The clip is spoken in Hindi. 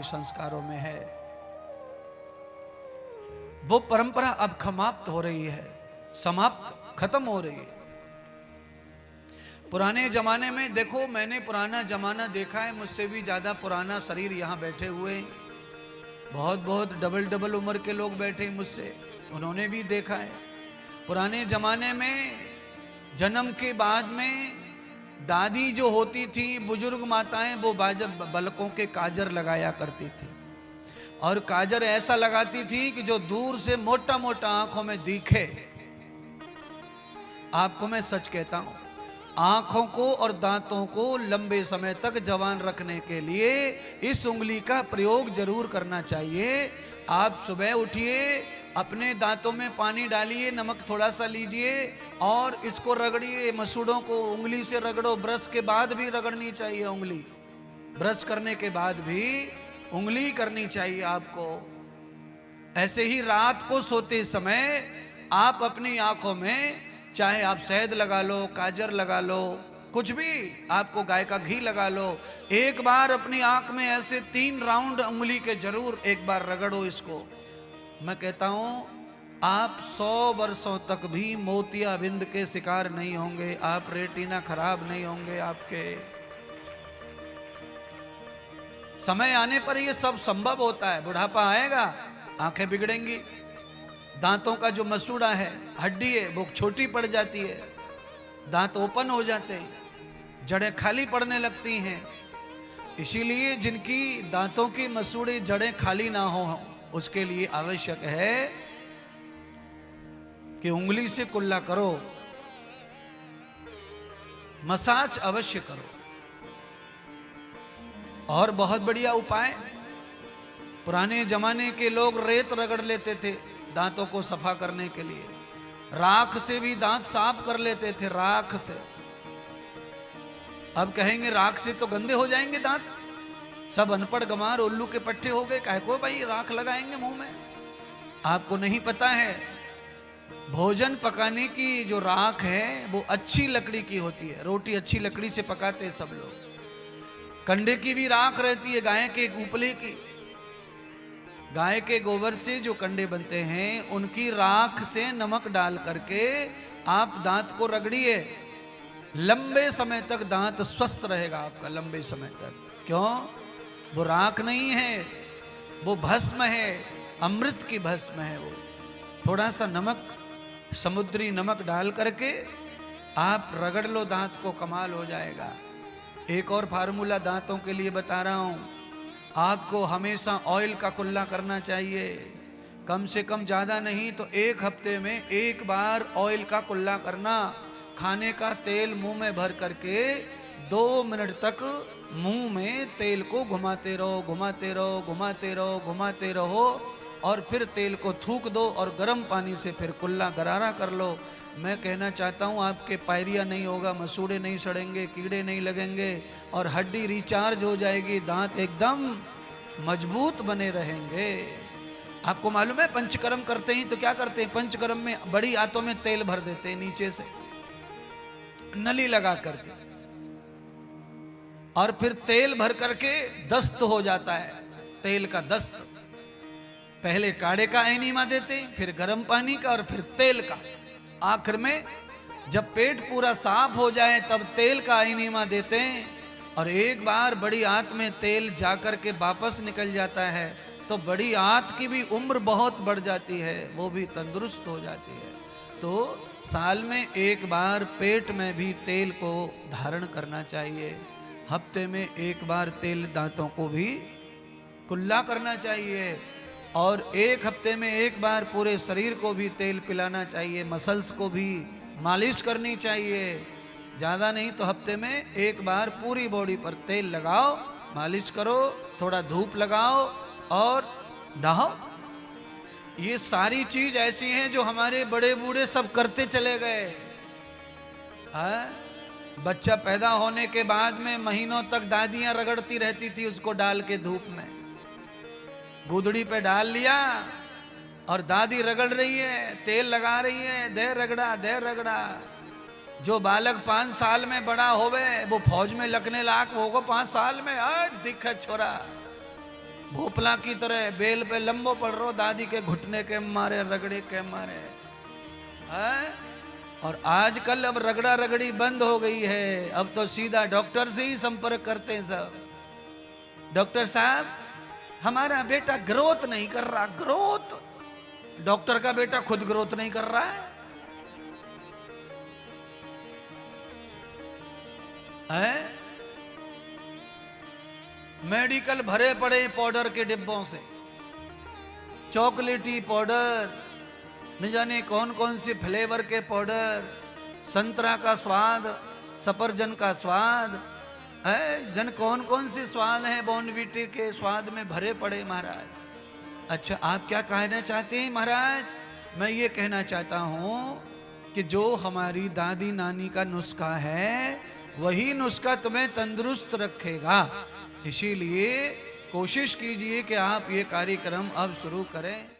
संस्कारों में है, वो परंपरा अब समाप्त हो रही है, समाप्त खत्म हो रही है। पुराने जमाने में देखो, मैंने पुराना जमाना देखा है, मुझसे भी ज्यादा पुराना शरीर यहाँ बैठे हुए, बहुत बहुत डबल डबल उम्र के लोग बैठे मुझसे, उन्होंने भी देखा है। पुराने जमाने में जन्म के बाद में दादी जो होती थी, बुजुर्ग माताएं, वो बालकों के काजर लगाया करती थी, और काजर ऐसा लगाती थी कि जो दूर से मोटा मोटा आंखों में दिखे। आपको मैं सच कहता हूं, आंखों को और दांतों को लंबे समय तक जवान रखने के लिए इस उंगली का प्रयोग जरूर करना चाहिए। आप सुबह उठिए, अपने दांतों में पानी डालिए, नमक थोड़ा सा लीजिए और इसको रगड़िए, मसूड़ों को उंगली से रगड़ो। ब्रश के बाद भी रगड़नी चाहिए उंगली, ब्रश करने के बाद भी उंगली करनी चाहिए आपको। ऐसे ही रात को सोते समय आप अपनी आंखों में, चाहे आप शहद लगा लो, काजर लगा लो, कुछ भी, आपको गाय का घी लगा लो, एक बार अपनी आंख में ऐसे 3 राउंड उंगली के जरूर एक बार रगड़ो इसको। मैं कहता हूं आप 100 वर्षों तक भी मोतियाबिंद के शिकार नहीं होंगे, आप रेटिना खराब नहीं होंगे आपके। समय आने पर ये सब संभव होता है। बुढ़ापा आएगा, आंखें बिगड़ेंगी, दांतों का जो मसूड़ा है, हड्डी है, वो छोटी पड़ जाती है, दांत ओपन हो जाते हैं, जड़ें खाली पड़ने लगती हैं। इसीलिए जिनकी दांतों की मसूड़े जड़ें खाली ना हो, उसके लिए आवश्यक है कि उंगली से कुल्ला करो, मसाज अवश्य करो। और बहुत बढ़िया उपाय, पुराने जमाने के लोग रेत रगड़ लेते थे दांतों को सफा करने के लिए, राख से भी दांत साफ कर लेते थे, राख से। अब कहेंगे राख से तो गंदे हो जाएंगे दांत, सब अनपढ़ गंवार उल्लू के पट्टे हो गए, काहे को भाई राख लगाएंगे मुंह में। आपको नहीं पता है, भोजन पकाने की जो राख है वो अच्छी लकड़ी की होती है, रोटी अच्छी लकड़ी से पकाते हैं सब लोग। कंडे की भी राख रहती है, गाय के उपले की, गाय के गोबर से जो कंडे बनते हैं उनकी राख से नमक डाल करके आप दांत को रगड़िए, लंबे समय तक दांत स्वस्थ रहेगा आपका, लंबे समय तक। क्यों? वो राख नहीं है, वो भस्म है, अमृत की भस्म है वो। थोड़ा सा नमक, समुद्री नमक डाल करके आप रगड़ लो दांत को, कमाल हो जाएगा। एक और फार्मूला दांतों के लिए बता रहा हूं, आपको हमेशा ऑयल का कुल्ला करना चाहिए, कम से कम ज़्यादा नहीं तो 1 हफ्ते में 1 बार ऑयल का कुल्ला करना। खाने का तेल मुंह में भर करके 2 मिनट तक मुंह में तेल को घुमाते रहो, घुमाते रहो, घुमाते रहो, घुमाते रहो, और फिर तेल को थूक दो और गर्म पानी से फिर कुल्ला गरारा कर लो। मैं कहना चाहता हूँ आपके पायरिया नहीं होगा, मसूड़े नहीं सड़ेंगे, कीड़े नहीं लगेंगे और हड्डी रिचार्ज हो जाएगी, दांत एकदम मजबूत बने रहेंगे। आपको मालूम है पंचकर्म करते ही तो क्या करते हैं, पंचकर्म में बड़ी आंतों में तेल भर देते हैं नीचे से नली लगा करके, और फिर तेल भर करके दस्त हो जाता है, तेल का दस्त। पहले काढ़े का एनीमा देते हैं, फिर गर्म पानी का और फिर तेल का। आखिर में जब पेट पूरा साफ हो जाए तब तेल का एनीमा देते हैं, और एक बार बड़ी आंत में तेल जाकर के वापस निकल जाता है तो बड़ी आंत की भी उम्र बहुत बढ़ जाती है, वो भी तंदुरुस्त हो जाती है। तो साल में 1 बार पेट में भी तेल को धारण करना चाहिए, हफ्ते में 1 बार तेल दांतों को भी कुल्ला करना चाहिए, और 1 हफ्ते में 1 बार पूरे शरीर को भी तेल पिलाना चाहिए, मसल्स को भी मालिश करनी चाहिए। ज़्यादा नहीं तो हफ्ते में 1 बार पूरी बॉडी पर तेल लगाओ, मालिश करो, थोड़ा धूप लगाओ और नहाओ। ये सारी चीज ऐसी हैं जो हमारे बड़े बूढ़े सब करते चले गए। बच्चा पैदा होने के बाद में महीनों तक दादियां रगड़ती रहती थी उसको डाल के धूप में, गुदड़ी पे डाल लिया और दादी रगड़ रही है, तेल लगा रही है, दे रगड़ा दे रगड़ा। जो बालक 5 साल में बड़ा होवे वो फौज में लगने लायक होगा 5 साल में, दिक्कत छोरा भोपला की तरह बेल पे लंबो पड़ रहो, दादी के घुटने के मारे, रगड़े के मारे है? और आजकल अब रगड़ा रगड़ी बंद हो गई है, अब तो सीधा डॉक्टर से ही संपर्क करते हैं सब। डॉक्टर साहब हमारा बेटा ग्रोथ नहीं कर रहा। ग्रोथ? डॉक्टर का बेटा खुद ग्रोथ नहीं कर रहा है? मेडिकल भरे पड़े पाउडर के डिब्बों से, चॉकलेटी पाउडर, न जाने कौन कौन से फ्लेवर के पाउडर, संतरा का स्वाद, सफरजन का स्वाद है, जन कौन कौन से स्वाद हैं बॉर्नवीटे के स्वाद में भरे पड़े महाराज। अच्छा आप क्या कहना चाहते हैं महाराज? मैं ये कहना चाहता हूं कि जो हमारी दादी नानी का नुस्खा है वही नुस्खा तुम्हें तंदुरुस्त रखेगा। इसीलिए कोशिश कीजिए कि आप ये कार्यक्रम अब शुरू करें।